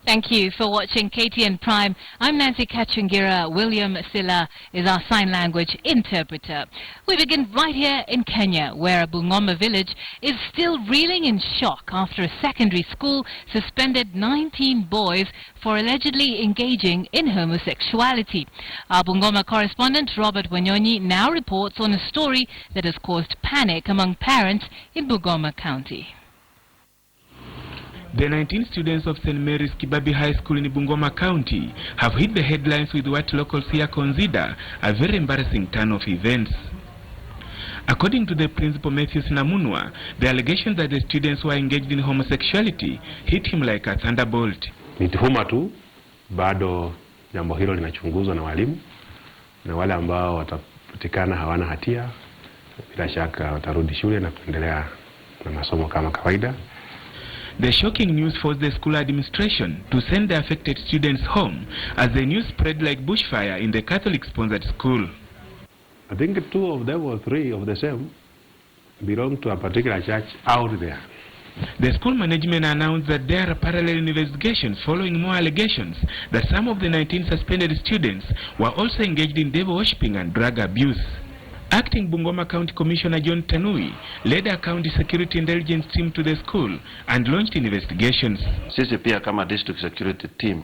Thank you for watching KTN Prime. I'm Nancy Kachingira. William Silla is our sign language interpreter. We begin right here in Kenya, where a Bungoma village is still reeling in shock after a secondary school suspended 19 boys for allegedly engaging in homosexuality. Our Bungoma correspondent Robert Wanyonyi now reports on a story that has caused panic among parents in Bungoma County. The 19 students of St. Mary's Kibabi High School in Bungoma County have hit the headlines with what locals here consider a very embarrassing turn of events. According to the principal Matthews Namunwa, the allegation that the students were engaged in homosexuality hit him like a thunderbolt. Ni tuhuma tu, bado jambo hilo linachunguzwa na walimu, na wale ambao watapatikana hawana hatia bila shaka watarudi shule na kuendelea na masomo kama kawaida. The shocking news forced the school administration to send the affected students home as the news spread like bushfire in the Catholic-sponsored school. I think 2 of them or 3 of the same belong to a particular church out there. The school management announced that there are parallel investigations following more allegations that some of the 19 suspended students were also engaged in devil worshipping and drug abuse. Acting Bungoma County Commissioner John Tanui led a county security intelligence team to the school and launched investigations. Sisi pia kama district security team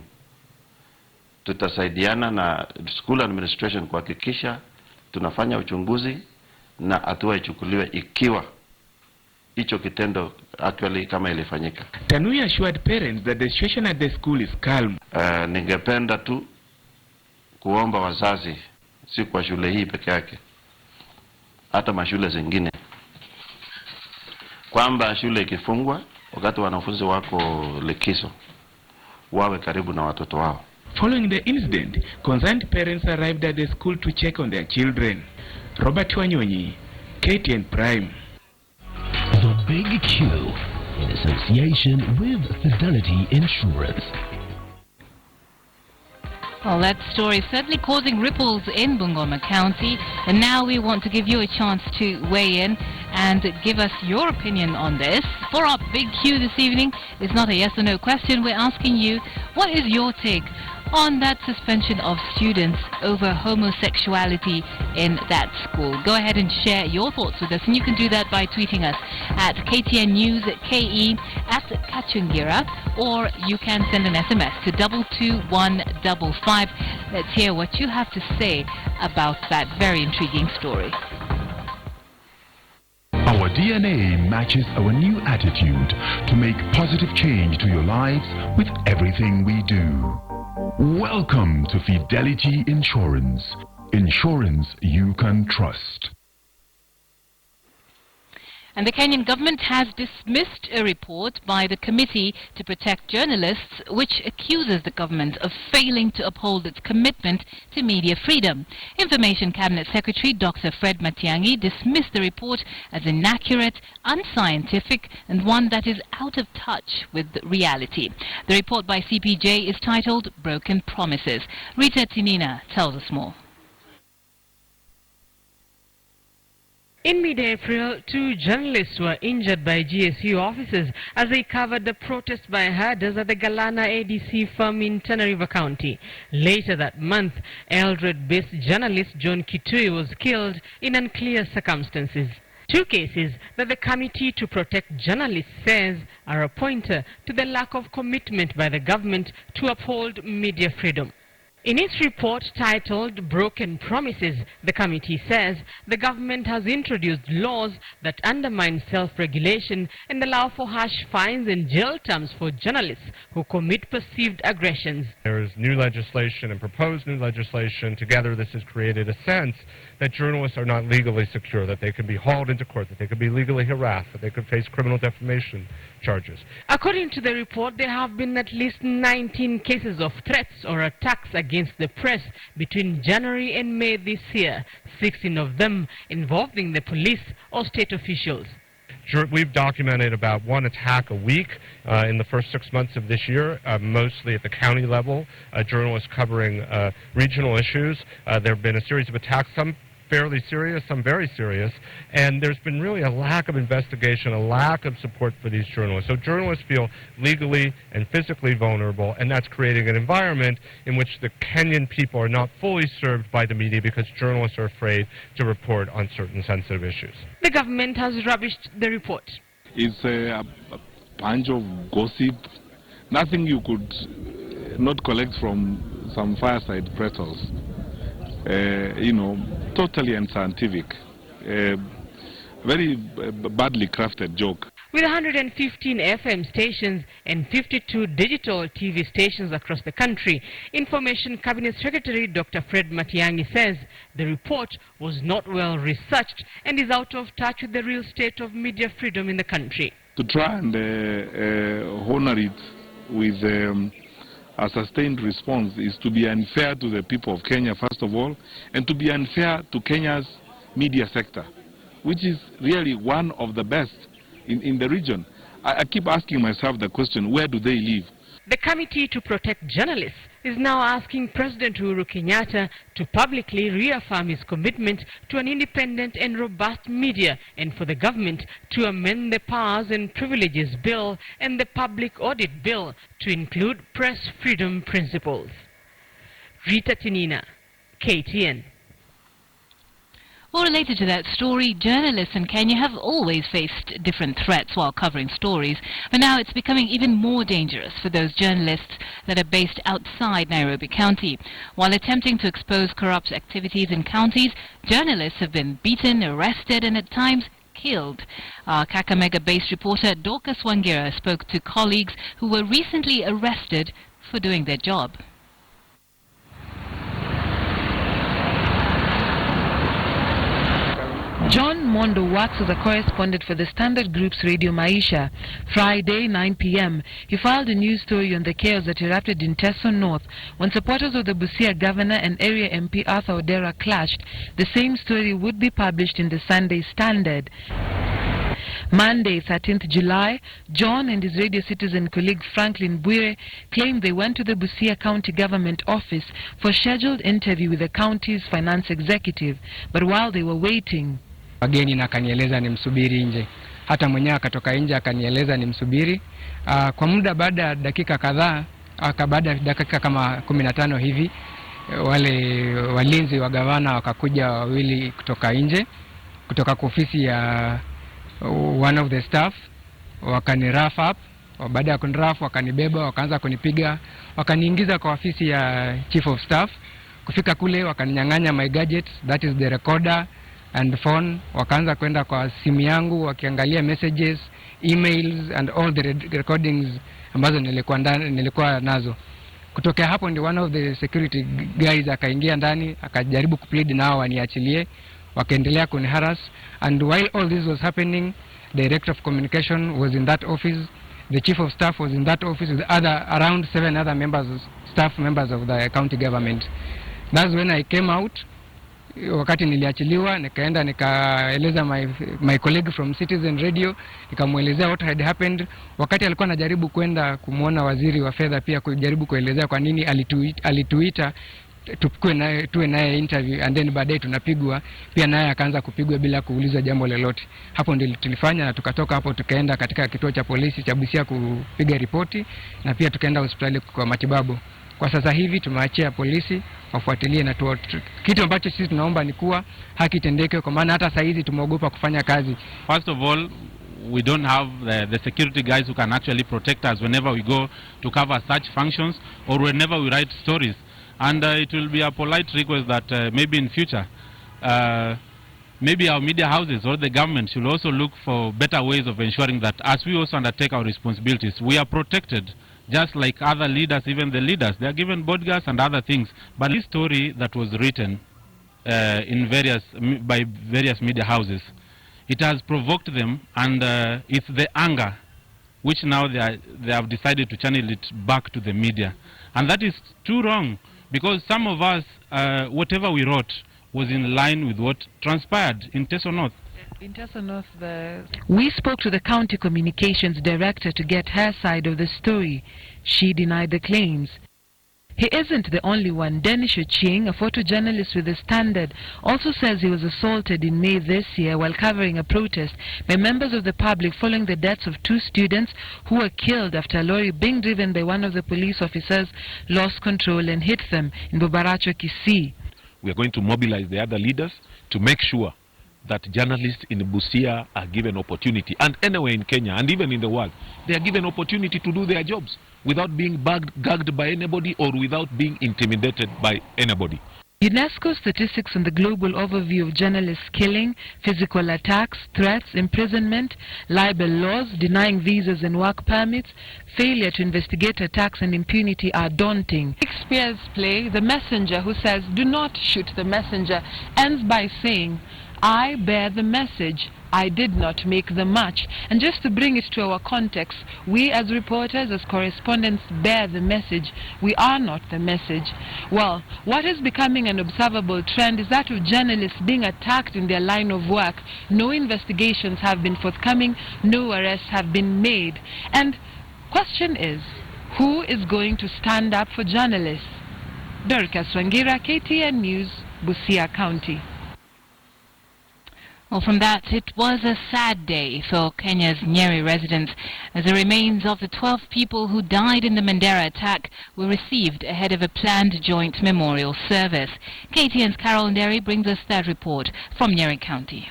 tutasaidiana na school administration kuhakikisha tunafanya uchunguzi na hatua ichukuliwe ikiwa hicho kitendo actually kama ilifanyika. Tanui assured parents that the situation at the school is calm. Ningependa tu kuomba wazazi, si kwa shule hii peke yake, hata mashule zingine, kwamba shule ikifungwa wakati wanafunzi wako likizo wawe karibu na watoto wao. Following the incident, concerned parents arrived at the school to check on their children. Robert Wanyonyi, KTN Prime. The Big Q in association with Fidelity Insurance. Well, that story is certainly causing ripples in Bungoma County, and now we want to give you a chance to weigh in and give us your opinion on this. For our Big Q this evening, it's not a yes or no question. We're asking you, what is your take on that suspension of students over homosexuality in that school? Go ahead and share your thoughts with us, and you can do that by tweeting us at KTN News KE at Kachingira, or you can send an SMS to 22155. Let's hear what you have to say about that very intriguing story. Our DNA matches our new attitude to make positive change to your lives with everything we do. Welcome to Fidelity Insurance. Insurance you can trust. And the Kenyan government has dismissed a report by the Committee to Protect Journalists, which accuses the government of failing to uphold its commitment to media freedom. Information Cabinet Secretary Dr. Fred Matiang'i dismissed the report as inaccurate, unscientific, and one that is out of touch with reality. The report by CPJ is titled Broken Promises. Rita Tinina tells us more. In mid-April, 2 journalists were injured by GSU officers as they covered the protest by herders at the Galana ADC farm in Tana River County. Later that month, Eldoret-based journalist John Kitui was killed in unclear circumstances. 2 cases that the Committee to Protect Journalists says are a pointer to the lack of commitment by the government to uphold media freedom. In its report titled Broken Promises, the committee says the government has introduced laws that undermine self-regulation and allow for harsh fines and jail terms for journalists who commit perceived aggressions. There is new legislation and proposed new legislation. Together, this has created a sense that journalists are not legally secure, that they can be hauled into court, that they could be legally harassed, that they could face criminal defamation charges. According to the report, there have been at least 19 cases of threats or attacks against the press between January and May this year, 16 of them involving the police or state officials. We've documented about 1 attack a week in the first 6 months of this year, mostly at the county level, journalists covering regional issues. There have been a series of attacks, some fairly serious, some very serious, and there's been really a lack of investigation, a lack of support for these journalists. So journalists feel legally and physically vulnerable, and that's creating an environment in which the Kenyan people are not fully served by the media because journalists are afraid to report on certain sensitive issues. The government has rubbished the report. It's a bunch of gossip, nothing you could not collect from some fireside pretzels. You know, totally unscientific, very badly crafted joke. With 115 FM stations and 52 digital TV stations across the country, Information Cabinet Secretary Dr. Fred Matiang'i says the report was not well researched and is out of touch with the real state of media freedom in the country. To try and honor it with a sustained response is to be unfair to the people of Kenya, first of all, and to be unfair to Kenya's media sector, which is really one of the best in the region. I keep asking myself the question, where do they live? The Committee to Protect Journalists is now asking President Uhuru Kenyatta to publicly reaffirm his commitment to an independent and robust media, and for the government to amend the Powers and Privileges Bill and the Public Audit Bill to include press freedom principles. Rita Tinina, KTN. Well, related to that story, journalists in Kenya have always faced different threats while covering stories, but now it's becoming even more dangerous for those journalists that are based outside Nairobi County. While attempting to expose corrupt activities in counties, journalists have been beaten, arrested, and at times killed. Our Kakamega-based reporter Dorcas Wangira spoke to colleagues who were recently arrested for doing their job. John Mondo works as a correspondent for the Standard Group's Radio Maisha. Friday, 9 p.m., he filed a news story on the chaos that erupted in Teso North when supporters of the Busia governor and area MP Arthur Odera clashed. The same story would be published in the Sunday Standard. Monday, 13th July, John and his Radio Citizen colleague Franklin Bwire claimed they went to the Busia County Government office for a scheduled interview with the county's finance executive, but while they were waiting, wageni na akanieleza nimsubiri nje. Hata mwenyewe akatoka nje akanieleza nimsubiri. Kwa muda baada ya dakika kadhaa, baada ya dakika kama 15 hivi, wale walinzi wa gavana wakakuja wawili kutoka nje, kutoka kwa ofisi ya one of the staff, wakani rough up. Baada ya kunirafu wakanibeba, wakaanza kunipiga, wakaniingiza kwa ofisi ya chief of staff. Kufika kule wakaninyang'anya my gadgets, that is the recorder and phone. Wakaanza kwenda kwa simu yangu wakiangalia messages, emails and all the recordings ambazo nilikuwa nazo. Kutokea hapo ndi one of the security guys akaingia ndani akajaribu kuplead nao waniachilie, wakaendelea kuniharass. And while all this was happening, the director of communication was in that office, the chief of staff was in that office with around 7 other staff members of the county government. That's when I came out. Wakati niliachiliwa, nikaenda nikaeleza my colleague from Citizen Radio, nikamuelezea what had happened. Wakati alikuwa anajaribu kwenda kumuona waziri wa fedha pia kujaribu kuelezea kwa nini alituita tuwe naye interview, and then baadaye tunapigwa pia, naye akaanza kupigwa bila kuuliza jambo lolote. Hapo ndio tulifanya, na tukatoka hapo tukaenda katika kituo cha polisi cha Busia kupiga ripoti, na pia tukaenda hospitali kwa matibabu. Kwa sasa hivi tumeachia polisi wafuatilie, na kitu ambacho sisi tunaomba ni kuwa haki tendeke, kwa maana hata saa hizi tumeogopa kufanya kazi. First of all, we don't have the security guys who can actually protect us whenever we go to cover such functions or whenever we write stories. And it will be a polite request that maybe in future, maybe our media houses or the government should also look for better ways of ensuring that as we also undertake our responsibilities, we are protected just like other leaders. Even the leaders, they are given bodyguards and other things. But this story that was written by various media houses, it has provoked them, and it's the anger which now they have decided to channel it back to the media. And that is too wrong, because some of us, whatever we wrote was in line with what transpired in Teso North. In Teso North, we spoke to the county communications director to get her side of the story. She denied the claims. He isn't the only one. Dennis Oching, a photojournalist with The Standard, also says he was assaulted in May this year while covering a protest by members of the public following the deaths of 2 students who were killed after a lorry being driven by one of the police officers lost control and hit them in Bobaracho, Kisii. We are going to mobilize the other leaders to make sure that journalists in Busia are given opportunity, and anywhere in Kenya and even in the world, they are given opportunity to do their jobs without being gagged by anybody or without being intimidated by anybody. UNESCO statistics on the global overview of journalists killing, physical attacks, threats, imprisonment, libel laws, denying visas and work permits, failure to investigate attacks and impunity are daunting. Shakespeare's play, The Messenger, who says, "Do not shoot the messenger," ends by saying, "I bear the message, I did not make the match." And just to bring it to our context, we as reporters, as correspondents, bear the message. We are not the message. Well, what is becoming an observable trend is that of journalists being attacked in their line of work. No investigations have been forthcoming, no arrests have been made. And question is, who is going to stand up for journalists? Dorcas Wangira, KTN News, Busia County. Well, from that, it was a sad day for Kenya's Nyeri residents as the remains of the 12 people who died in the Mandera attack were received ahead of a planned joint memorial service. KTN's Carol Nderi brings us that report from Nyeri County.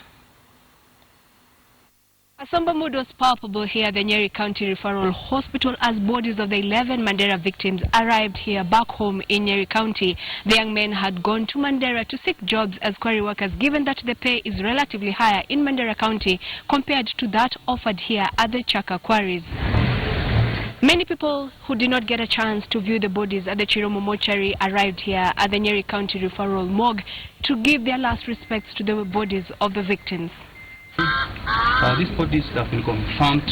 A somber mood was palpable here at the Nyeri County Referral Hospital as bodies of the 11 Mandera victims arrived here back home in Nyeri County. The young men had gone to Mandera to seek jobs as quarry workers, given that the pay is relatively higher in Mandera County compared to that offered here at the Chaka quarries. Many people who did not get a chance to view the bodies at the Chiromo mortuary arrived here at the Nyeri County Referral Morgue to give their last respects to the bodies of the victims. These bodies have been confirmed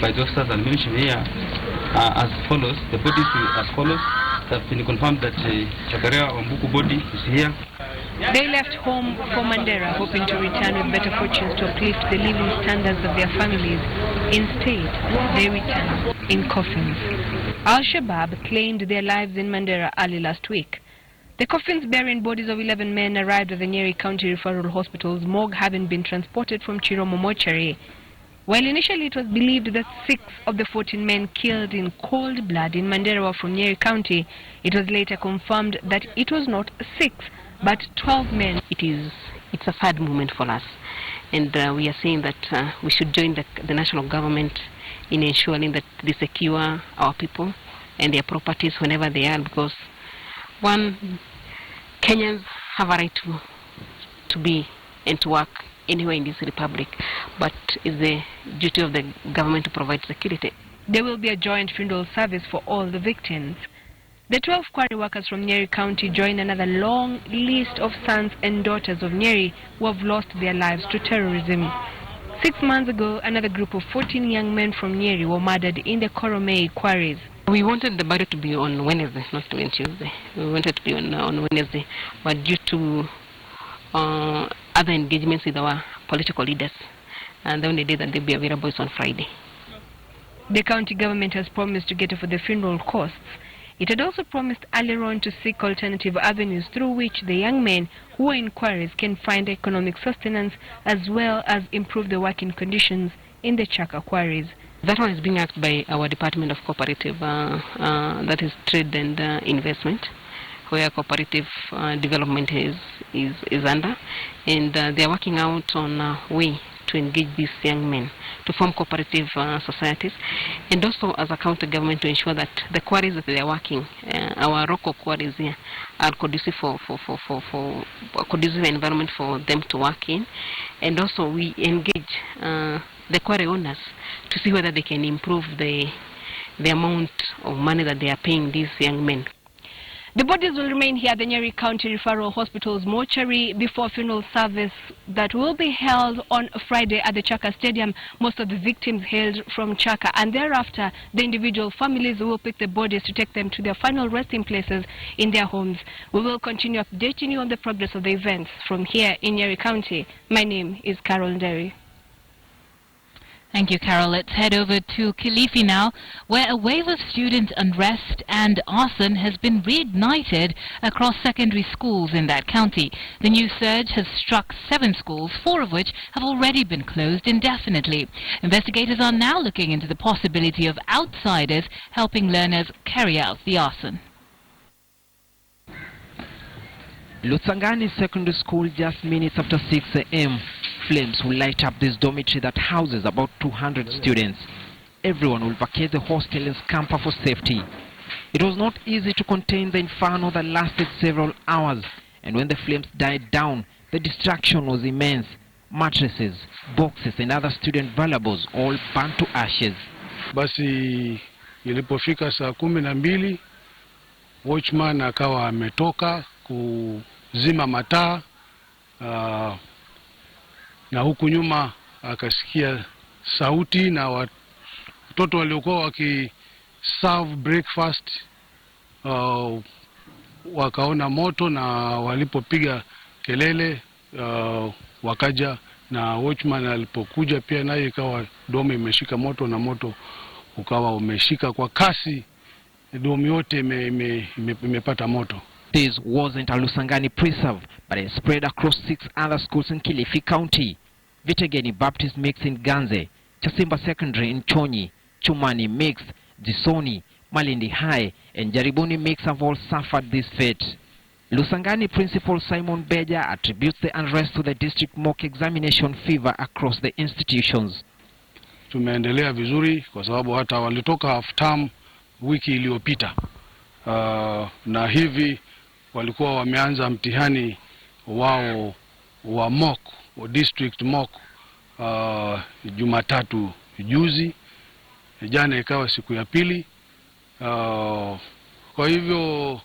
by the officers and mentioned here as follows. The bodies as follows. They have been confirmed that Chakaria Wambuku body is here. They left home for Mandera, hoping to return with better fortunes to uplift the living standards of their families. Instead, they returned in coffins. Al-Shabaab claimed their lives in Mandera early last week. The coffins bearing bodies of 11 men arrived at the Nyeri County Referral Hospital's morgue, having been transported from Chiromo mortuary. While initially it was believed that 6 of the 14 men killed in cold blood in Mandera were from Nyeri County, it was later confirmed that it was not 6, but 12 men. It's a sad moment for us, and we are saying that we should join the national government in ensuring that they secure our people and their properties whenever they are, because one, Kenyans have a right to be and to work anywhere in this republic, but it's the duty of the government to provide security. There will be a joint funeral service for all the victims. The 12 quarry workers from Nyeri County join another long list of sons and daughters of Nyeri who have lost their lives to terrorism. 6 months ago, another group of 14 young men from Nyeri were murdered in the Koromei quarries. We wanted the burial to be on Wednesday, not on Tuesday. We wanted to be on Wednesday, but due to other engagements with our political leaders, and the only day that they'll be available is on Friday. The county government has promised to cater for the funeral costs. It had also promised earlier on to seek alternative avenues through which the young men who are in quarries can find economic sustenance as well as improve the working conditions in the Chaka quarries. That one is being asked by our Department of Cooperative, that is Trade and Investment, where cooperative development is under, and they are working out on a way to engage these young men to form cooperative societies, and also as a county government to ensure that the quarries that they are working, our local quarries here, are conducive for a conducive environment for them to work in, and also we engage the quarry owners to see whether they can improve the amount of money that they are paying these young men. The bodies will remain here at the Nyeri County Referral Hospital's mortuary before funeral service that will be held on Friday at the Chaka Stadium. Most of the victims hailed from Chaka, and thereafter the individual families will pick the bodies to take them to their final resting places in their homes. We will continue updating you on the progress of the events from here in Nyeri County. My name is Carol Nderi. Thank you, Carol. Let's head over to Kilifi now, where a wave of student unrest and arson has been reignited across secondary schools in that county. The new surge has struck 7 schools, 4 of which have already been closed indefinitely. Investigators are now looking into the possibility of outsiders helping learners carry out the arson. Lutsangani Secondary School, just minutes after 6 a.m. Flames will light up this dormitory that houses about 200 students. Everyone will vacate the hostel and scamper for safety. It was not easy to contain the inferno that lasted several hours, and when the flames died down, the destruction was immense. Mattresses, boxes and other student valuables all burnt to ashes. Basi ilipofika saa 12, watchman akawa ametoka kuzima mataa, na huku nyuma akasikia sauti na watoto waliokuwa wakiserve breakfast wakaona moto, na walipopiga kelele wakaja, na watchman alipokuja pia naye ikawa domo imeshika moto, na moto ukawa umeshika kwa kasi, domo yote imepata moto. This wasn't a Lusangani preserve, but it spread across 6 other schools in Kilifi County. Vitegeni Baptist Mix in Ganze, Chasimba Secondary in Chonyi, Chumani Mix, Jisoni, Malindi High, and Jaribuni Mix have all suffered this fate. Lusangani Principal Simon Beja attributes the unrest to the district mock examination fever across the institutions. Tumeendelea vizuri kwa sababu hata walitoka half term wiki iliyopita, na hivi walikuwa wameanza mtihani wao wa mock, wa district mock, Jumatatu juzi, jana ikawa siku ya pili. Kwa hivyo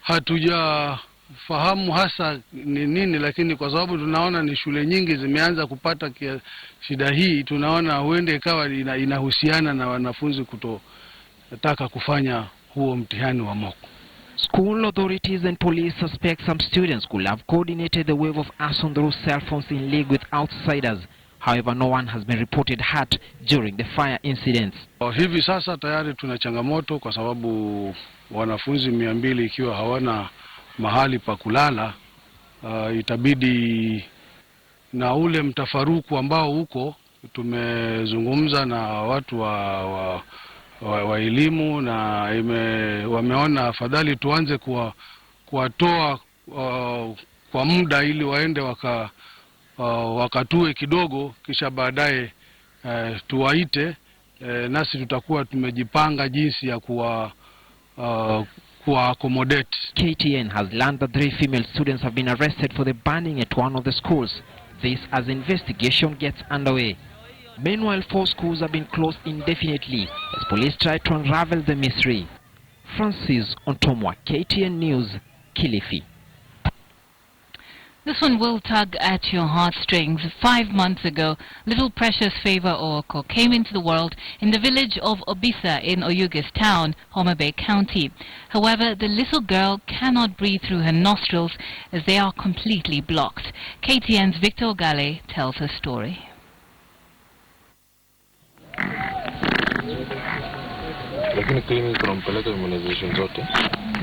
hatujafahamu hasa ni nini, lakini kwa sababu tunaona ni shule nyingi zimeanza kupata shida hii, tunaona huende ikawa inahusiana na wanafunzi kutotaka kufanya huo mtihani wa mock. School authorities and police suspect some students could have coordinated the wave of arson through cell phones in league with outsiders. However, no one has been reported hurt during the fire incidents. Hivi sasa tayari tuna changamoto kwa sababu wanafunzi 200 ikiwa hawana mahali pa kulala, itabidi na ule mtafaruku ambao huko, tumezungumza na watu wa elimu na wameona afadhali tuanze kuwatoa kwa muda ili waende wakatue kidogo, kisha baadaye tuwaite, nasi tutakuwa tumejipanga jinsi ya kuwa accommodate. KTN has learned that 3 female students have been arrested for the burning at one of the schools. This as investigation gets underway. Meanwhile, 4 schools have been closed indefinitely as police try to unravel the mystery. Francis Ontomwa, KTN News, Kilifi. This one will tug at your heartstrings. 5 months ago, little Precious Favor Ooko came into the world in the village of Obisa in Oyugis Town, Homa Bay County. However, the little girl cannot breathe through her nostrils as they are completely blocked. KTN's Victor Gale tells her story.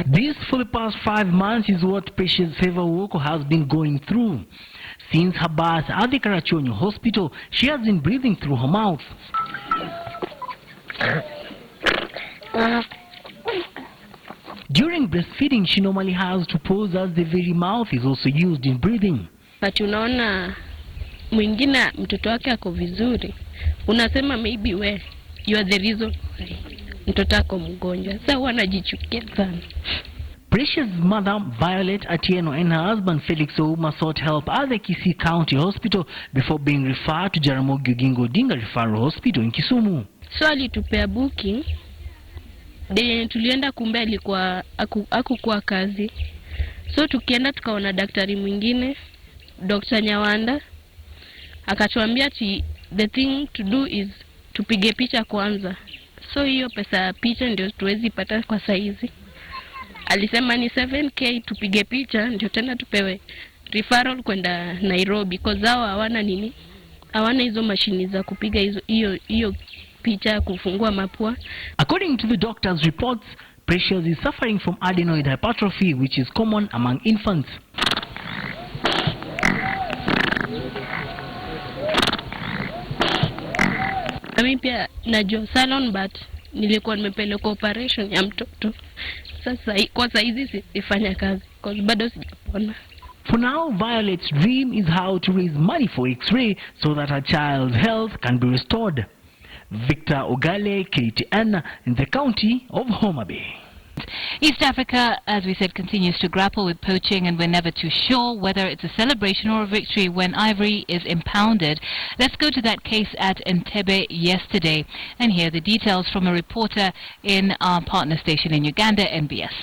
This for the past 5 months is what Precious Favor Ooko has been going through. Since her birth at the Karachonyo hospital, she has been breathing through her mouth. During breastfeeding, she normally has to pause as the very mouth is also used in breathing. But unaona mwingine mtoto wake ako vizuri, unasema maybe you are the reason mtoto wako mgonjwa. Sasa wanajichukia sana. Precious' mother, Violet Atieno, and her husband, Felix Ouma, sought help at the Kisii County Hospital before being referred to Jaramogi Oginga Odinga Referral Hospital in Kisumu. So alitupea booking. Tulienda kumbe alikuwa hakukuwa kazi. So tukienda tukaona daktari mwingine, Dr. Nyawanda, akatuambia the thing to do is tupige picha kwanza. So hiyo pesa ya picha ndio tuwezi pata kwa saizi. Alisema ni 7K tupige picha ndio tena tupewe referral kwenda Nairobi because hao hawana nini, hawana hizo mashini za kupiga hiyo picha kufungua mapua. According to the doctor's reports, Precious is suffering from adenoid hypertrophy, which is common among infants. Mimi pia najua salon, but nilikuwa nimepeleka operation ya mtoto. Sasa kwa saizi sifanya kazi kwa bado sijapona. For now, Violet's dream is how to raise money for X-ray so that her child's health can be restored. Victor Ogale, KTN, in the county of Homa Bay. East Africa, as we said, continues to grapple with poaching, and we're never too sure whether it's a celebration or a victory when ivory is impounded. Let's go to that case at Entebbe yesterday and hear the details from a reporter in our partner station in Uganda, NBS.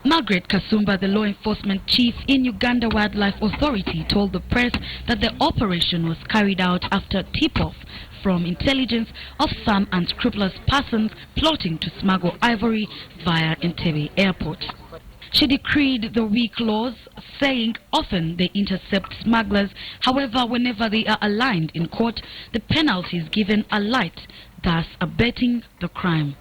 Margaret Kasumba, the law enforcement chief in Uganda Wildlife Authority, told the press that the operation was carried out after tip-off from intelligence of some unscrupulous persons plotting to smuggle ivory via Entebbe airport. She decried the weak laws, saying often they intercept smugglers. However, whenever they are aligned in court, the penalties given are light, thus abetting the crime.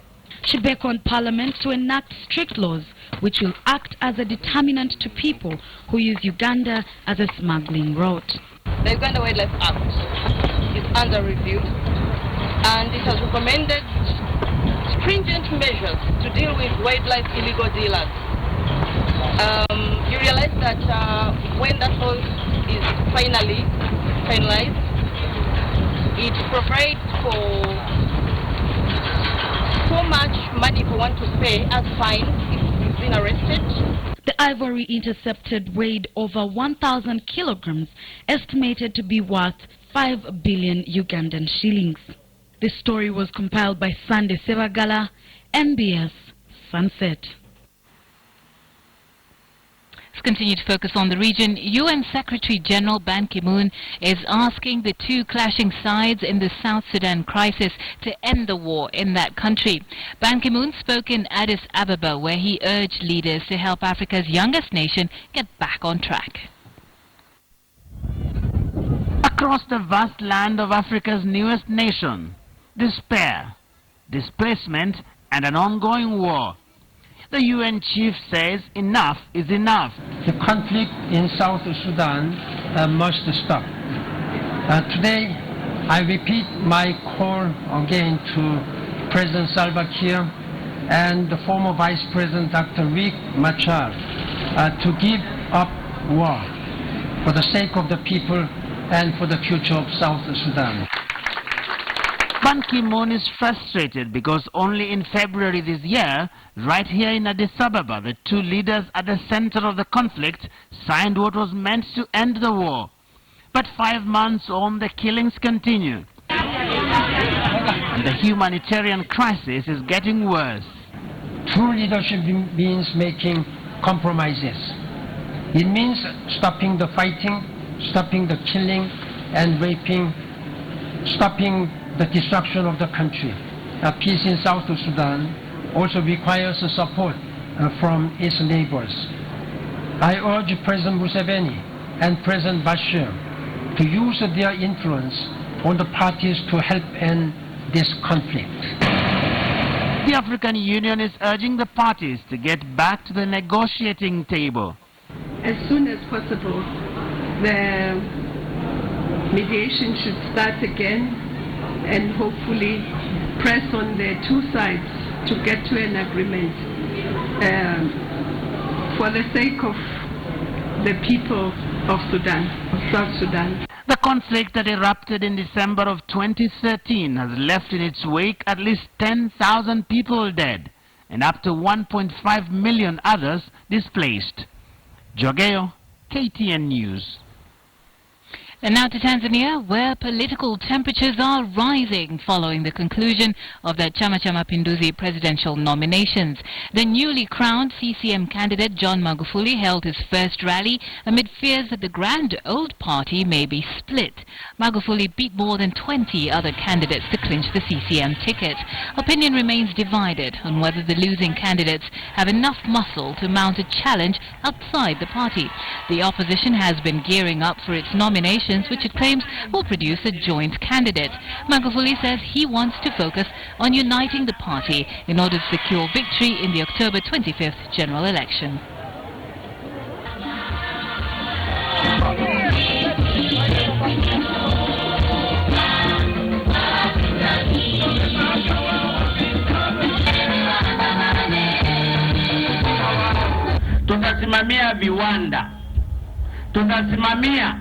She beckoned Parliament to enact strict laws which will act as a determinant to people who use Uganda as a smuggling route. The Uganda Wildlife Act is under review, and it has recommended stringent measures to deal with wildlife illegal dealers. You realize that when that law is finally finalized, it provides for so much money for one to pay as fine if you've been arrested. The ivory intercepted weighed over 1,000 kilograms, estimated to be worth 5 billion Ugandan shillings. This story was compiled by Sunday Sevagala, NBS Sunset. Let's continue to focus on the region. UN Secretary General Ban Ki-moon is asking the two clashing sides in the South Sudan crisis to end the war in that country. Ban Ki-moon spoke in Addis Ababa, where he urged leaders to help Africa's youngest nation get back on track. Across the vast land of Africa's newest nation, despair, displacement, and an ongoing war. The UN chief says enough is enough. The conflict in South Sudan must stop. Today, I repeat my call again to President Salva Kiir and the former Vice President Dr. Riek Machar to give up war for the sake of the people and for the future of South Sudan. Ban Ki-moon is frustrated because only in February this year, right here in Addis Ababa, the two leaders at the center of the conflict signed what was meant to end the war. But 5 months on, the killings continue. And the humanitarian crisis is getting worse. True leadership means making compromises. It means stopping the fighting, stopping the killing and raping, stopping the destruction of the country. Peace in South Sudan also requires support from its neighbors. I urge President Museveni and President Bashir to use their influence on the parties to help end this conflict. The African Union is urging the parties to get back to the negotiating table. As soon as possible, the mediation should start again, and hopefully press on the two sides to get to an agreement for the sake of the people of Sudan, of South Sudan. The conflict that erupted in December of 2013 has left in its wake at least 10,000 people dead and up to 1.5 million others displaced. Jogeo, KTN News. And now to Tanzania, where political temperatures are rising following the conclusion of the Chama cha Mapinduzi presidential nominations. The newly crowned CCM candidate John Magufuli held his first rally amid fears that the grand old party may be split. Magufuli beat more than 20 other candidates to clinch the CCM ticket. Opinion remains divided on whether the losing candidates have enough muscle to mount a challenge outside the party. The opposition has been gearing up for its nomination, which it claims will produce a joint candidate. Magufuli says he wants to focus on uniting the party in order to secure victory in the October 25th general election. Tutasimamia viwanda, tutasimamia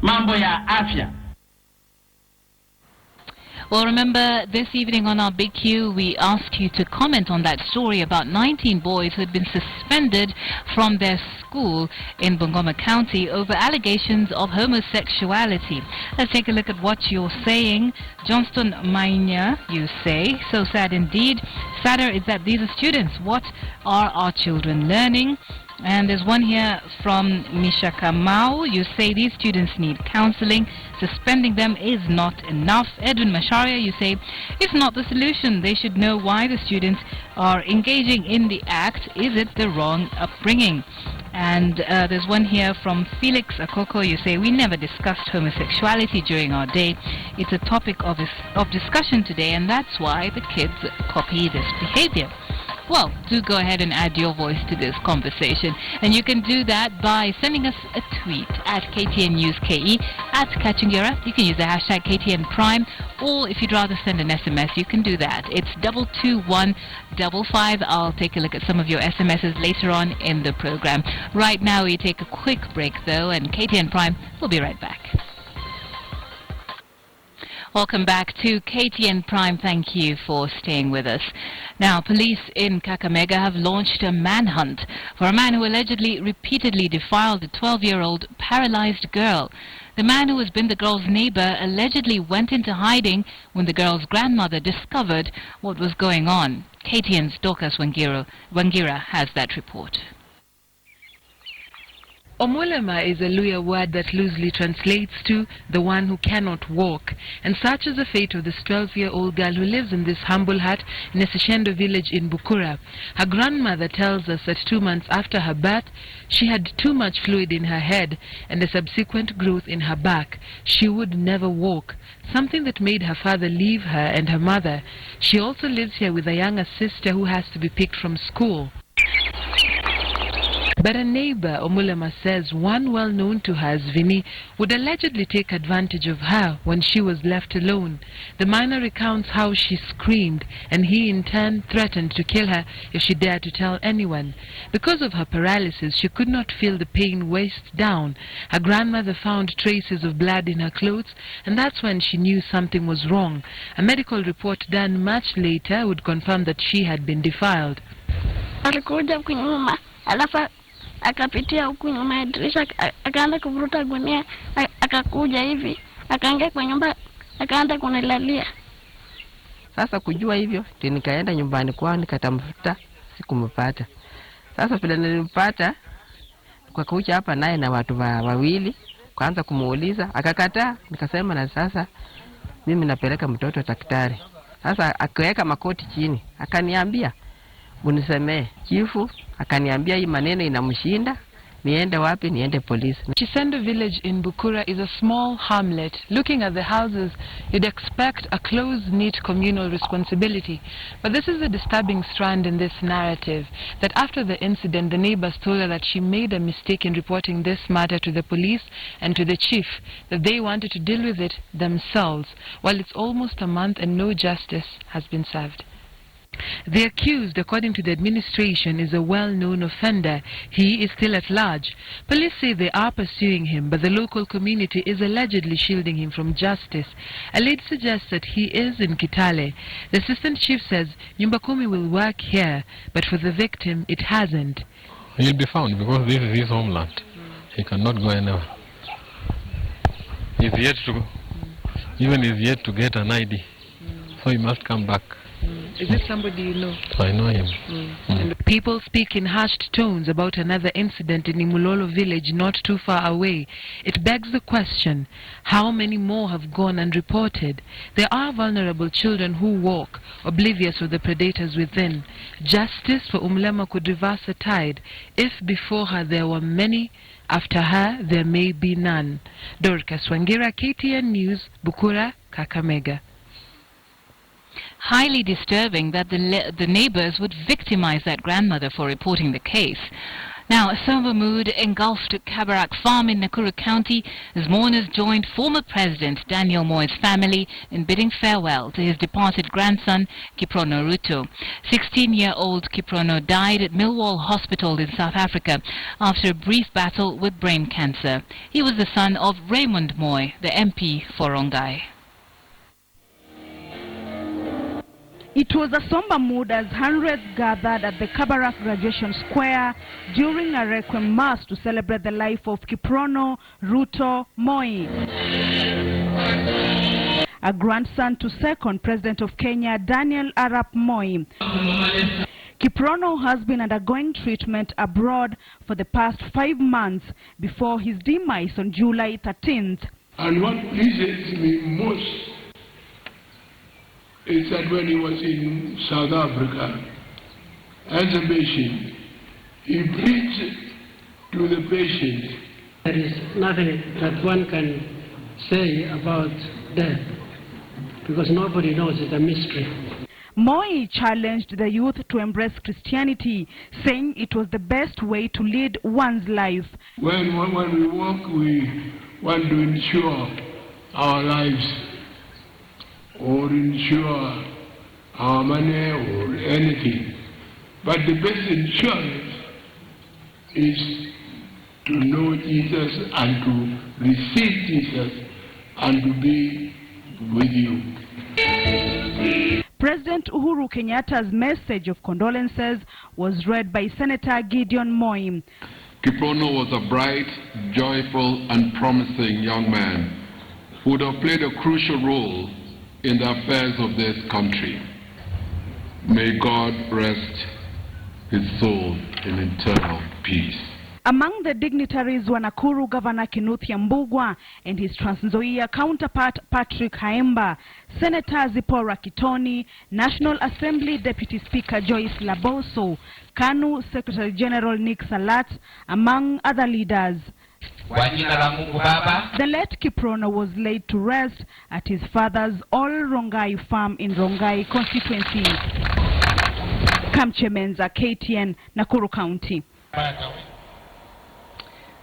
mambo ya afya. Well, remember, this evening on our Big Q, we asked you to comment on that story about 19 boys who had been suspended from their school in Bungoma County over allegations of homosexuality. Let's take a look at what you're saying. Johnston Mainya, you say, so sad indeed. Sadder is that these are students. What are our children learning? And there's one here from Misha Kamau. You say these students need counseling. Suspending them is not enough. Edwin Masharia, you say, it's not the solution. They should know why the students are engaging in the act. Is it the wrong upbringing? And there's one here from Felix Akoko. You say, we never discussed homosexuality during our day. It's a topic of discussion today, and that's why the kids copy this behavior. Well, do go ahead and add your voice to this conversation. And you can do that by sending us a tweet at KTN News KE, at Catching Your Up. You can use the hashtag KTN Prime, or if you'd rather send an SMS, you can do that. It's 22155. I'll take a look at some of your SMSs later on in the program. Right now, we take a quick break, though, and KTN Prime will be right back. Welcome back to KTN Prime. Thank you for staying with us. Now, police in Kakamega have launched a manhunt for a man who allegedly repeatedly defiled a 12-year-old paralyzed girl. The man who has been the girl's neighbor allegedly went into hiding when the girl's grandmother discovered what was going on. KTN's Dorcas Wangira has that report. Omolema is a Luya word that loosely translates to the one who cannot walk, and such is the fate of this 12-year-old girl who lives in this humble hut in a Sishendo village in Bukura. Her grandmother tells us that 2 months after her birth, she had too much fluid in her head and a subsequent growth in her back. She would never walk, something that made her father leave her and her mother. She also lives here with a younger sister who has to be picked from school. But a neighbor, Omulema says, one well known to her as Vini, would allegedly take advantage of her when she was left alone. The minor recounts how she screamed, and he in turn threatened to kill her if she dared to tell anyone. Because of her paralysis, she could not feel the pain waist down. Her grandmother found traces of blood in her clothes, and that's when she knew something was wrong. A medical report done much later would confirm that she had been defiled. Akapitia huku nyuma ya dirisha, akaanza kuvuruta gunia, akakuja hivi, akaingia kwa nyumba, akaanza kunilalia. Sasa kujua hivyo, nikaenda nyumbani kwao nikatamfuta, sikumpata. Sasa vile nilimpata, kwa kuja hapa naye na watu wawili, kwanza kumuuliza, akakataa, nikasema na sasa mimi napeleka mtoto daktari. Sasa akaweka makoti chini, akaniambia, unisemee chifu, akaniambia hii maneno inamshinda, niende wapi? Niende polisi. Chisendo village in Bukura is a small hamlet. Looking at the houses, you'd expect a close-knit communal responsibility. But this is a disturbing strand in this narrative, that after the incident, the neighbors told her that she made a mistake in reporting this matter to the police and to the chief, that they wanted to deal with it themselves, while it's almost a month and no justice has been served. The accused, according to the administration, is a well-known offender. He is still at large. Police say they are pursuing him, but the local community is allegedly shielding him from justice. A lead suggests that he is in Kitale. The assistant chief says Nyumba Kumi will work here, but for the victim, it hasn't. He'll be found because this is his homeland. He cannot go anywhere. is yet to get an ID. So he must come back. Is it somebody you know? I know him. And people speak in hushed tones about another incident in Imulolo village not too far away. It begs the question, how many more have gone unreported? There are vulnerable children who walk, oblivious of the predators within. Justice for Umlema could reverse the tide. If before her there were many, after her there may be none. Dorcas Wangira, KTN News, Bukura, Kakamega. Highly disturbing that the neighbors would victimize that grandmother for reporting the case. Now, a somber mood engulfed Kabarak Farm in Nakuru County as mourners joined former President Daniel Moi's family in bidding farewell to his departed grandson, Kiprono Ruto. 16-year-old Kiprono died at Millwall Hospital in South Africa after a brief battle with brain cancer. He was the son of Raymond Moi, the MP for Rongai. It was a somber mood as hundreds gathered at the Kabarak Graduation Square during a requiem mass to celebrate the life of Kiprono Ruto Moi, a grandson to second President of Kenya, Daniel Arap Moi. Kiprono has been undergoing treatment abroad for the past 5 months before his demise on July 13th. And what pleases me most is that when he was in South Africa, as a patient, he preached to the patient. There is nothing that one can say about death, because nobody knows, it's a mystery. Moi challenged the youth to embrace Christianity, saying it was the best way to lead one's life. When we walk, we want to ensure our lives, or ensure our money or anything. But the best insurance is to know Jesus and to receive Jesus and to be with you. President Uhuru Kenyatta's message of condolences was read by Senator Gideon Moi. Kiprono was a bright, joyful and promising young man who would have played a crucial role in the affairs of this country. May God rest his soul in eternal peace. Among the dignitaries were Nakuru Governor Kinuthia Mbugwa and his Trans Nzoia counterpart Patrick Haemba, Senator Zipporah Kitoni, National Assembly Deputy Speaker Joyce Laboso, KANU Secretary General Nick Salat, among other leaders. The late Kiprono was laid to rest at his father's All Rongai farm in Rongai constituency. Kamche Menza, KTN, Nakuru County.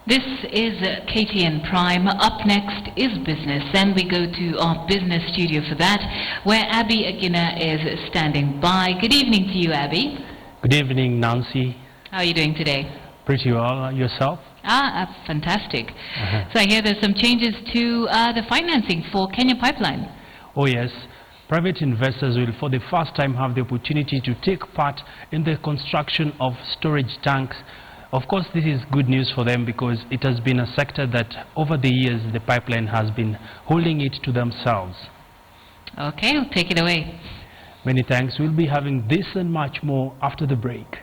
This is KTN Prime. Up next is business, and we go to our business studio for that, where Abby Agina is standing by. Good evening to you, Abby. Good evening, Nancy. How are you doing today? Pretty well. Yourself? Fantastic. So I hear there's some changes to the financing for Kenya Pipeline. Oh yes. Private investors will for the first time have the opportunity to take part in the construction of storage tanks. Of course, this is good news for them because it has been a sector that over the years the pipeline has been holding it to themselves. Okay, we'll take it away. Many thanks. We'll be having this and much more after the break.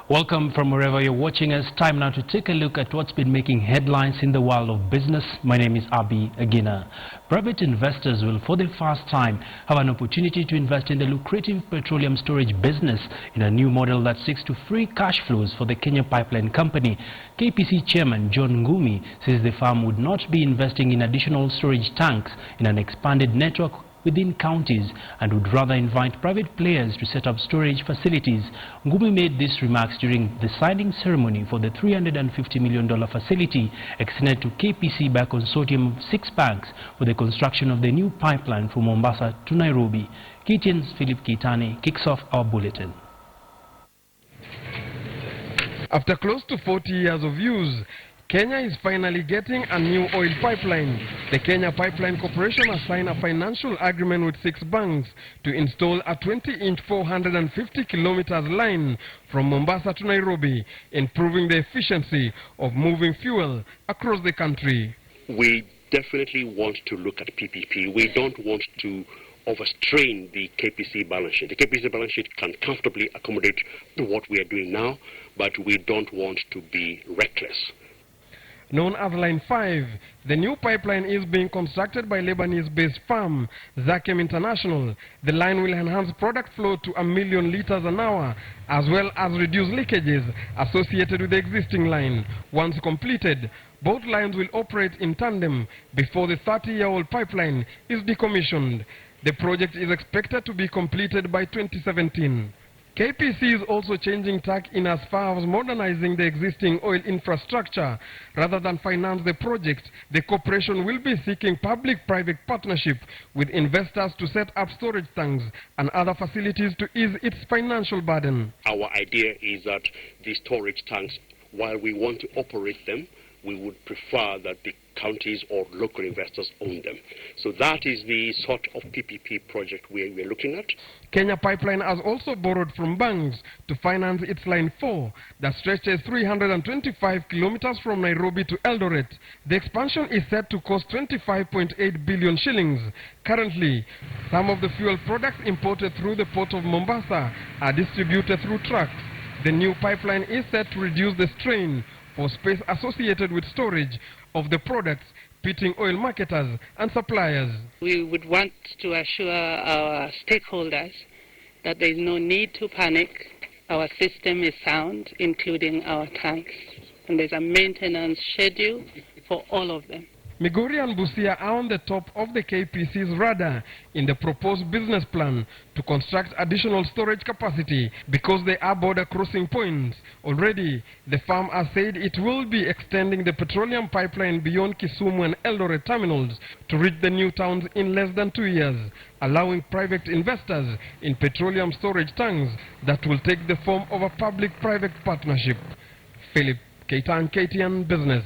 Welcome from wherever you're watching us. Time now to take a look at what's been making headlines in the world of business. My name is Abi Agina. Private investors will for the first time have an opportunity to invest in the lucrative petroleum storage business in a new model that seeks to free cash flows for the Kenya Pipeline Company. KPC Chairman John Ngumi says the firm would not be investing in additional storage tanks in an expanded network within counties and would rather invite private players to set up storage facilities. Ngumi made these remarks during the signing ceremony for the $350 million facility extended to KPC by a consortium of 6 banks for the construction of the new pipeline from Mombasa to Nairobi. KTN's Philip Kitani kicks off our bulletin. After close to 40 years of use, Kenya is finally getting a new oil pipeline. The Kenya Pipeline Corporation has signed a financial agreement with 6 banks to install a 20-inch 450 kilometers line from Mombasa to Nairobi, improving the efficiency of moving fuel across the country. We definitely want to look at PPP. We don't want to overstrain the KPC balance sheet. The KPC balance sheet can comfortably accommodate what we are doing now, but we don't want to be reckless. Known as Line 5, the new pipeline is being constructed by Lebanese-based firm Zakem International. The line will enhance product flow to 1 million liters an hour, as well as reduce leakages associated with the existing line. Once completed, both lines will operate in tandem before the 30-year-old pipeline is decommissioned. The project is expected to be completed by 2017. KPC is also changing tack in as far as modernizing the existing oil infrastructure. Rather than finance the project, the corporation will be seeking public-private partnership with investors to set up storage tanks and other facilities to ease its financial burden. Our idea is that the storage tanks, while we want to operate them, we would prefer that the counties or local investors own them. So that is the sort of PPP project we're looking at. Kenya Pipeline has also borrowed from banks to finance its Line 4 that stretches 325 kilometers from Nairobi to Eldoret. The expansion is set to cost 25.8 billion shillings. Currently, some of the fuel products imported through the port of Mombasa are distributed through trucks. The new pipeline is set to reduce the strain for space associated with storage of the products, pitting oil marketers and suppliers. We would want to assure our stakeholders that there is no need to panic. Our system is sound, including our tanks, and there's a maintenance schedule for all of them. Migori and Busia are on the top of the KPC's radar in the proposed business plan to construct additional storage capacity because they are border crossing points. Already, the firm has said it will be extending the petroleum pipeline beyond Kisumu and Eldoret terminals to reach the new towns in less than 2 years, allowing private investors in petroleum storage tanks that will take the form of a public-private partnership. Philip Keitan, KTN Business.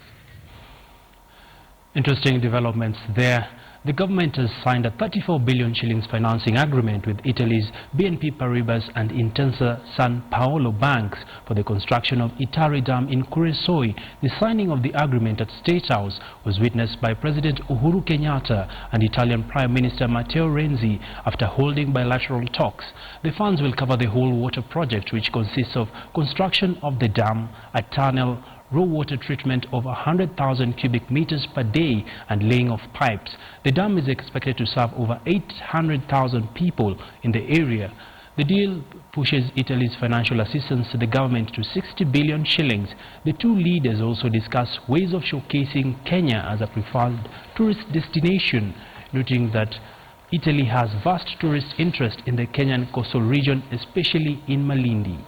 Interesting developments there. The government has signed a 34 billion shillings financing agreement with Italy's BNP Paribas and Intesa San Paolo banks for the construction of Itare Dam in Kuresoi. The signing of the agreement at State House was witnessed by President Uhuru Kenyatta and Italian Prime Minister Matteo Renzi after holding bilateral talks. The funds will cover the whole water project, which consists of construction of the dam, a tunnel, raw water treatment of 100,000 cubic meters per day and laying of pipes. The dam is expected to serve over 800,000 people in the area. The deal pushes Italy's financial assistance to the government to 60 billion shillings. The two leaders also discuss ways of showcasing Kenya as a preferred tourist destination, noting that Italy has vast tourist interest in the Kenyan coastal region, especially in Malindi.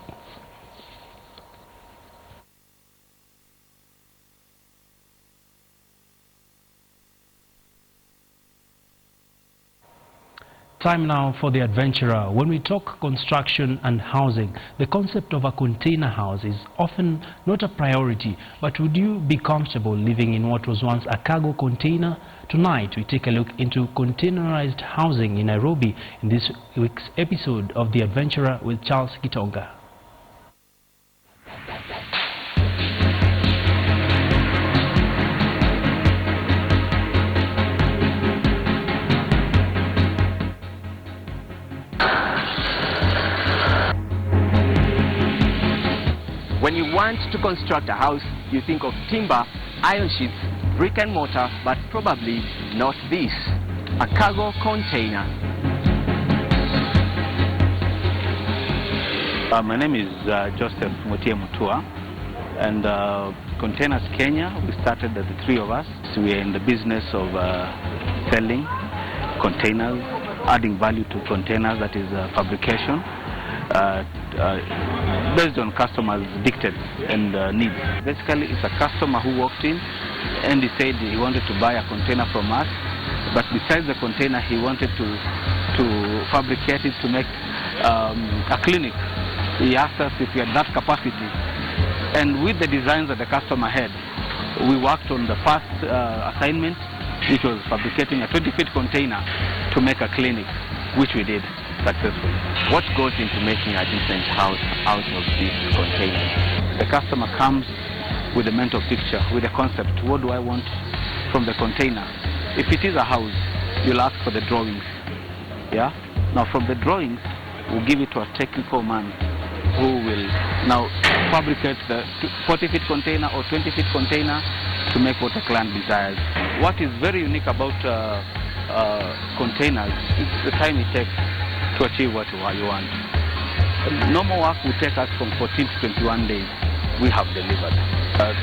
Time now for the adventurer. When we talk construction and housing, the concept of a container house is often not a priority. But would you be comfortable living in what was once a cargo container? Tonight we take a look into containerized housing in Nairobi in this week's episode of The Adventurer with Charles Gitonga. When you want to construct a house, you think of timber, iron sheets, brick and mortar, but probably not this, a cargo container. My name is Joseph Mutie Mutua, and Containers Kenya, we started the three of us. So we are in the business of selling containers, adding value to containers, that is fabrication. Based on customers' dictates and needs. Basically, it's a customer who walked in and he said he wanted to buy a container from us, but besides the container, he wanted to fabricate it to make a clinic. He asked us if we had that capacity, and with the designs that the customer had, We worked on the first assignment, which was fabricating a 20-feet container to make a clinic, which we did successfully. What goes into making a decent house out of these containers? The customer comes with a mental picture, with a concept. What do I want from the container? If it is a house, you'll ask for the drawings. Yeah? Now from the drawings, we'll give it to a technical man who will now fabricate the 40-feet container or 20-feet container to make what the client desires. What is very unique about containers is the time it takes to achieve what you want. Normal work will take us from 14 to 21 days. We have delivered.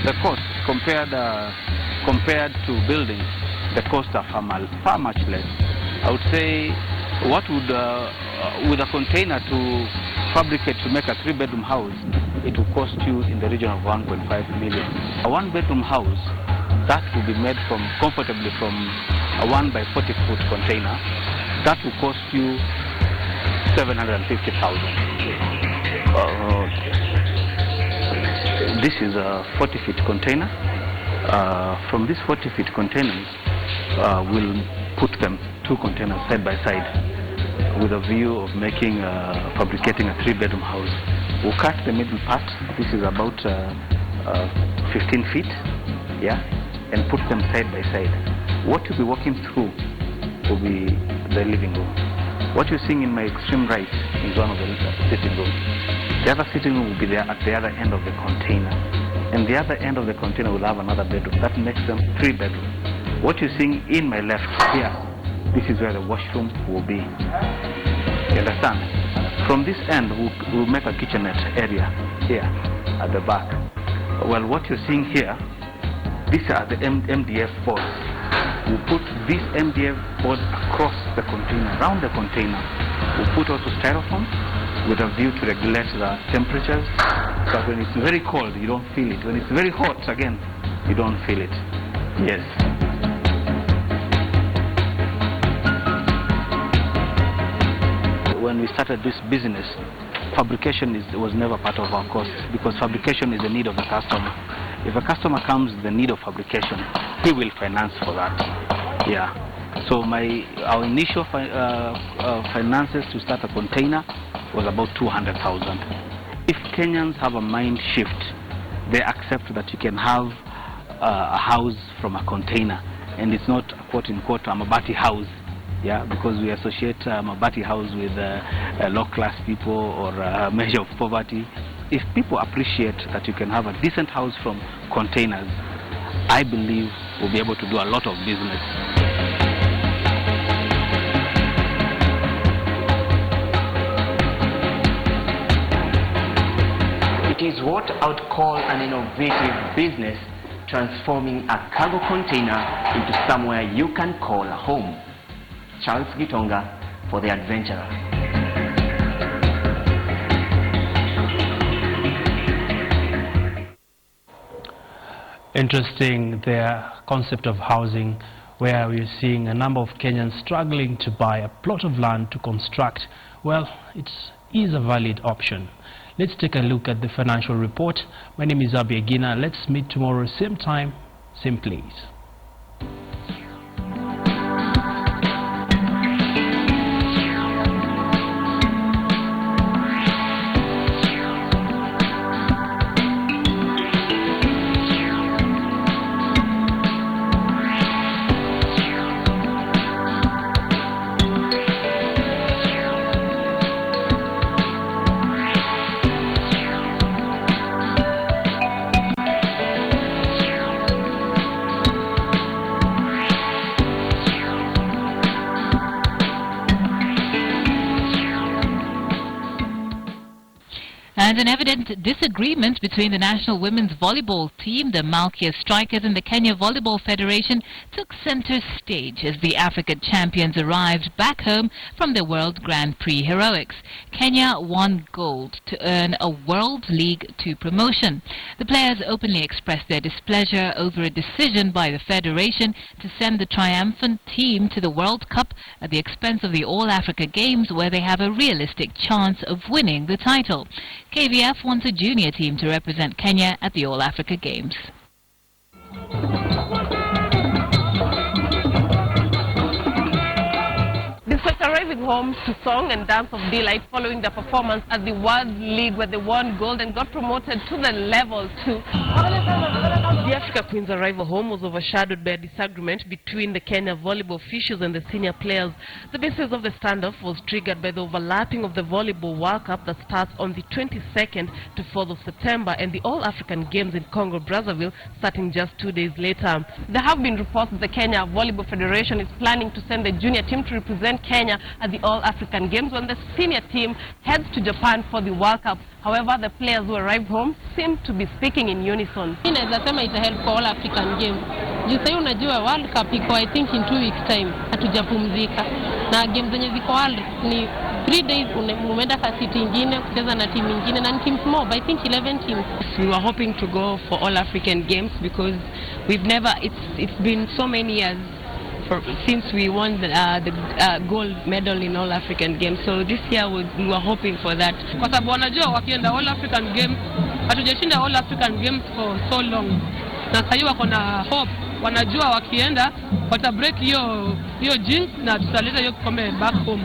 The cost compared to buildings, the costs are far much less. I would say, what would with a container to fabricate to make a 3-bedroom house, it will cost you in the region of 1.5 million. A 1-bedroom house that will be made comfortably from a 1 by 40-foot container, that will cost you 750,000. This is a 40-feet container. From these 40-feet containers, we'll put them 2 containers side by side with a view of fabricating a 3-bedroom house. We'll cut the middle part. This is about 15 feet, yeah, and put them side by side. What you'll be walking through will be the living room. What you're seeing in my extreme right is one of the sitting rooms. The other sitting room will be there at the other end of the container. And the other end of the container will have another bedroom. That makes them 3 bedrooms. What you're seeing in my left here, this is where the washroom will be. You understand? From this end, we'll make a kitchenette area here at the back. Well, what you're seeing here, these are the MDF boards. We'll put this MDF board across the container, around the container. We'll put also styrofoam with a view to regulate the temperatures. So when it's very cold, you don't feel it. When it's very hot, again, you don't feel it. Yes. When we started this business, fabrication was never part of our costs, because fabrication is the need of the customer. If a customer comes with the need of fabrication, he will finance for that. Yeah. So our initial finances to start a container was about 200,000. If Kenyans have a mind shift, they accept that you can have a house from a container, and it's not a quote-unquote a Mabati house. Yeah, because we associate Mabati house with low-class people or a measure of poverty. If people appreciate that you can have a decent house from containers, I believe we'll be able to do a lot of business. It is what I would call an innovative business, transforming a cargo container into somewhere you can call a home. Charles Gitonga for The Adventurer. Interesting, the concept of housing, where we're seeing a number of Kenyans struggling to buy a plot of land to construct. Well, it is a valid option. Let's take a look at the financial report. My name is Abi Agina. Let's meet tomorrow, same time, same place. And an evident disagreement between the national women's volleyball team, the Malkia Strikers, and the Kenya Volleyball Federation took center stage as the African champions arrived back home from the World Grand Prix heroics. Kenya won gold to earn a World League 2 promotion. The players openly expressed their displeasure over a decision by the federation to send the triumphant team to the World Cup at the expense of the All-Africa Games, where they have a realistic chance of winning the title. KVF wants a junior team to represent Kenya at the All-Africa Games. driving home to song and dance of delight following their performance at the World League, where they won gold and got promoted to the level 2. The Africa Queen's arrival home was overshadowed by a disagreement between the Kenya volleyball officials and the senior players. The basis of the standoff was triggered by the overlapping of the Volleyball World Cup that starts on the 22nd to 4th of September and the All-African Games in Congo-Brazzaville starting just 2 days later. There have been reports that the Kenya Volleyball Federation is planning to send the junior team to represent Kenya at the All-African Games when the senior team heads to Japan for the World Cup. However, the players who arrived home seem to be speaking in unison. Inaweza sema ita help for All-African Games. Juu sasa unajua World Cup iko I think in 2 weeks time. Hatujapumzika. Na games zenye ziko World ni 3 days umeenda kwa city ingine kucheza na team ingine na teams more, I think 11 teams. We were hoping to go for All-African Games because we've never, it's been so many years since we won the gold medal in All African Games. So this year we were hoping for that. Kwa sababu wanajua wakienda All African Games, hatujashinda All African Games for so long. Na sasa wako na hope, wanajua wakienda wata break hiyo jinx na tutaleta hiyo kikombe back home.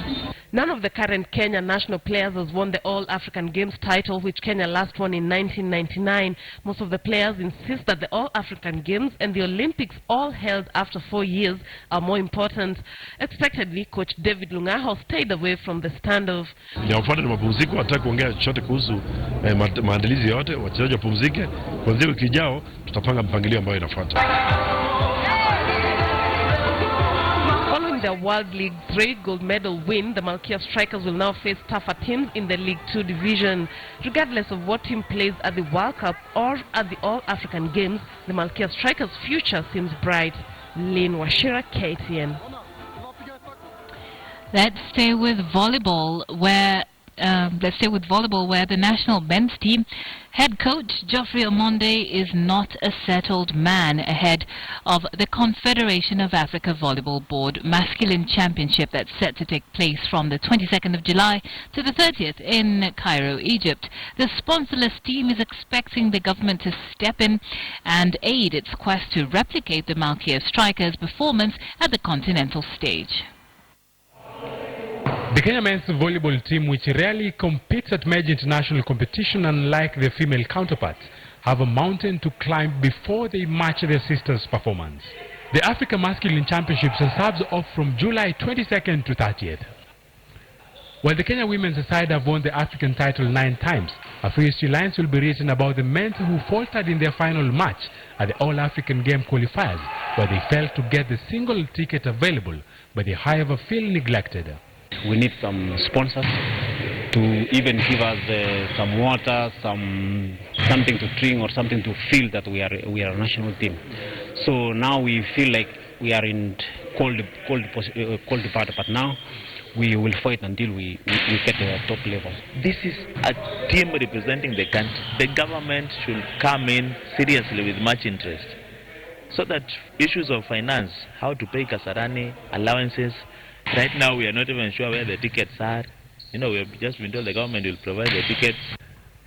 None of the current Kenya national players has won the All-African Games title, which Kenya last won in 1999. Most of the players insist that the All-African Games and the Olympics, all held after 4 years, are more important. Expectedly, Coach David Lungaho stayed away from the standoff. Inafuata ni mapumziko, hataki kuongea chochote kuhusu maandalizi yote, wachezaji wapumzike. Kuanzia wiki ijayo tutapanga mpangilio ambayo inafuata. Their World League 3 gold medal win, the Malkia Strikers will now face tougher teams in the League 2 division. Regardless of what team plays at the World Cup or at the All-African Games, the Malkia Strikers' future seems bright. Lynn Washira, KTN. Let's stay with volleyball, where the national men's team head coach Geoffrey Omonde is not a settled man ahead of the Confederation of Africa Volleyball Board Masculine Championship that's set to take place from the 22nd of July to the 30th in Cairo, Egypt. The sponsorless team is expecting the government to step in and aid its quest to replicate the Malkia Strikers' performance at the continental stage. The Kenya men's volleyball team, which rarely competes at major international competition, unlike their female counterparts, have a mountain to climb before they match their sisters' performance. The Africa Masculine Championships serves off from July 22nd to 30th. While the Kenya women's side have won the African title 9 times, a few history lines will be written about the men who faltered in their final match at the All-African Game qualifiers, where they failed to get the single ticket available, but they however feel neglected. We need some sponsors to even give us some water, something to drink or something to feel that we are a national team. So now we feel like we are in cold part, but now we will fight until we get to the top level. This is a team representing the country. The government should come in seriously with much interest, so that issues of finance, how to pay Kasarani, allowances. Right now we are not even sure where the tickets are. You know, we have just been told the government will provide the tickets.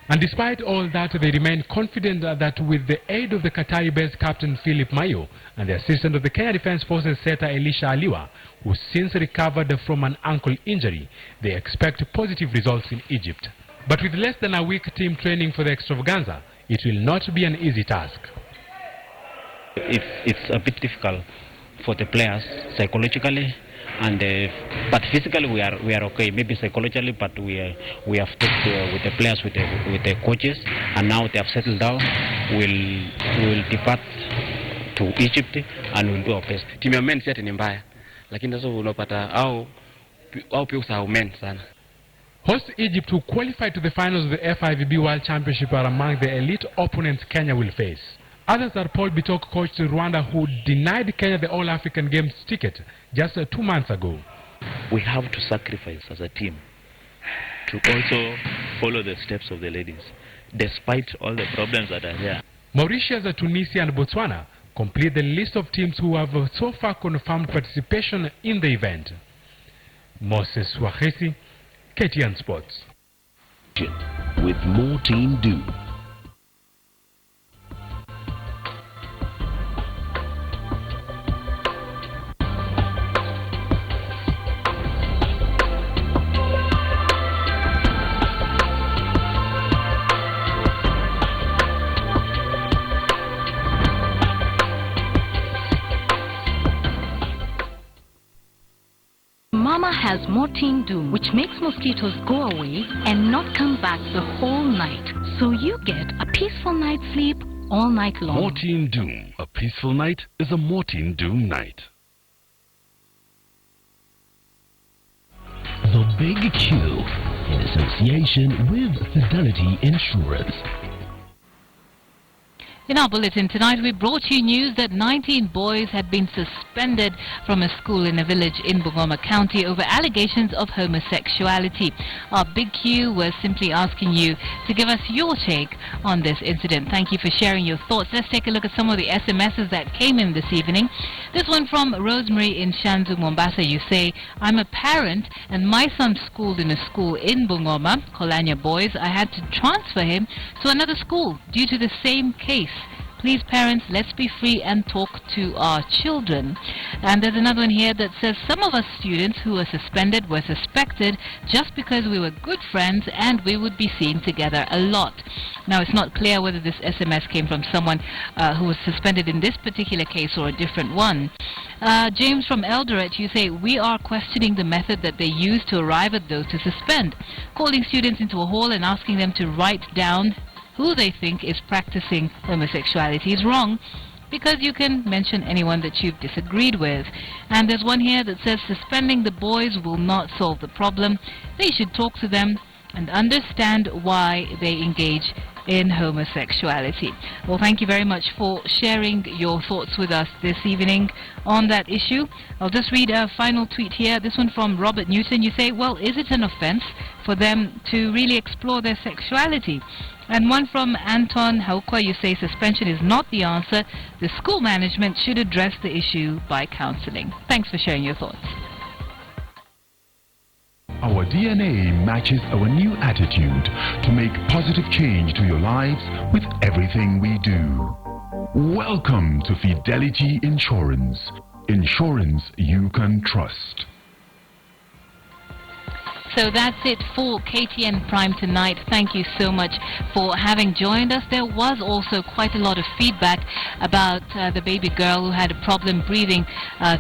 And despite all that, they remain confident that with the aid of the Qatari-based captain Philip Mayo and the assistant of the Kenya Defence Forces setter Elisha Aliwa, who since recovered from an ankle injury, they expect positive results in Egypt. But with less than a week team training for the extravaganza, it will not be an easy task. It's a bit difficult for the players psychologically. And but physically we are okay. Maybe psychologically, but we have talked with the players, with the coaches, and now they have settled down. We'll depart to Egypt and we'll do our best. Timu ya men si ni mbaya, lakini sasa unapata au pia usahau men sana. Host Egypt, who qualified to the finals of the FIVB World Championship, are among the elite opponents Kenya will face. Others are Paul Bitok, coach to Rwanda, who denied Kenya the All-African Games ticket just 2 months ago. We have to sacrifice as a team to also follow the steps of the ladies, despite all the problems that are there. Mauritius, Tunisia and Botswana complete the list of teams who have so far confirmed participation in the event. Moses Wahesi, KTN Sports. With more team do. has Mortein Doom, which makes mosquitoes go away and not come back the whole night. So you get a peaceful night's sleep all night long. Mortein Doom. A peaceful night is a Mortein Doom night. The Big Q, in association with Fidelity Insurance. In our bulletin tonight, we brought you news that 19 boys had been suspended from a school in a village in Bungoma County over allegations of homosexuality. Our Big Q was simply asking you to give us your take on this incident. Thank you for sharing your thoughts. Let's take a look at some of the SMSs that came in this evening. This one from Rosemary in Shanzu, Mombasa. You say, I'm a parent and my son schooled in a school in Bungoma, Kolanya Boys. I had to transfer him to another school due to the same case. Please, parents, let's be free and talk to our children. And there's another one here that says some of us students who were suspended were suspected just because we were good friends and we would be seen together a lot. Now, it's not clear whether this SMS came from someone who was suspended in this particular case or a different one. James from Eldoret, you say, we are questioning the method that they use to arrive at those to suspend. Calling students into a hall and asking them to write down who they think is practicing homosexuality is wrong, because you can mention anyone that you've disagreed with. And there's one here that says suspending the boys will not solve the problem. They should talk to them and understand why they engage in homosexuality. Well, thank you very much for sharing your thoughts with us this evening on that issue. I'll just read a final tweet here. This one from Robert Newton. You say, well, is it an offense for them to really explore their sexuality? And one from Anton Haukwa, you say suspension is not the answer. The school management should address the issue by counseling. Thanks for sharing your thoughts. Our DNA matches our new attitude to make positive change to your lives with everything we do. Welcome to Fidelity Insurance. Insurance you can trust. So that's it for KTN Prime tonight. Thank you so much for having joined us. There was also quite a lot of feedback about the baby girl who had a problem breathing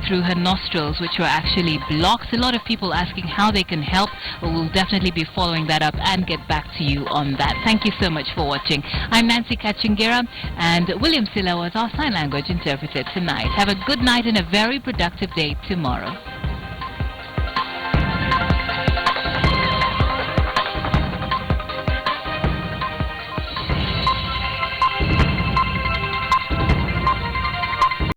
through her nostrils, which were actually blocked. A lot of people asking how they can help. Well, we'll definitely be following that up and get back to you on that. Thank you so much for watching. I'm Nancy Kachingira, and William Silla was our sign language interpreter tonight. Have a good night and a very productive day tomorrow.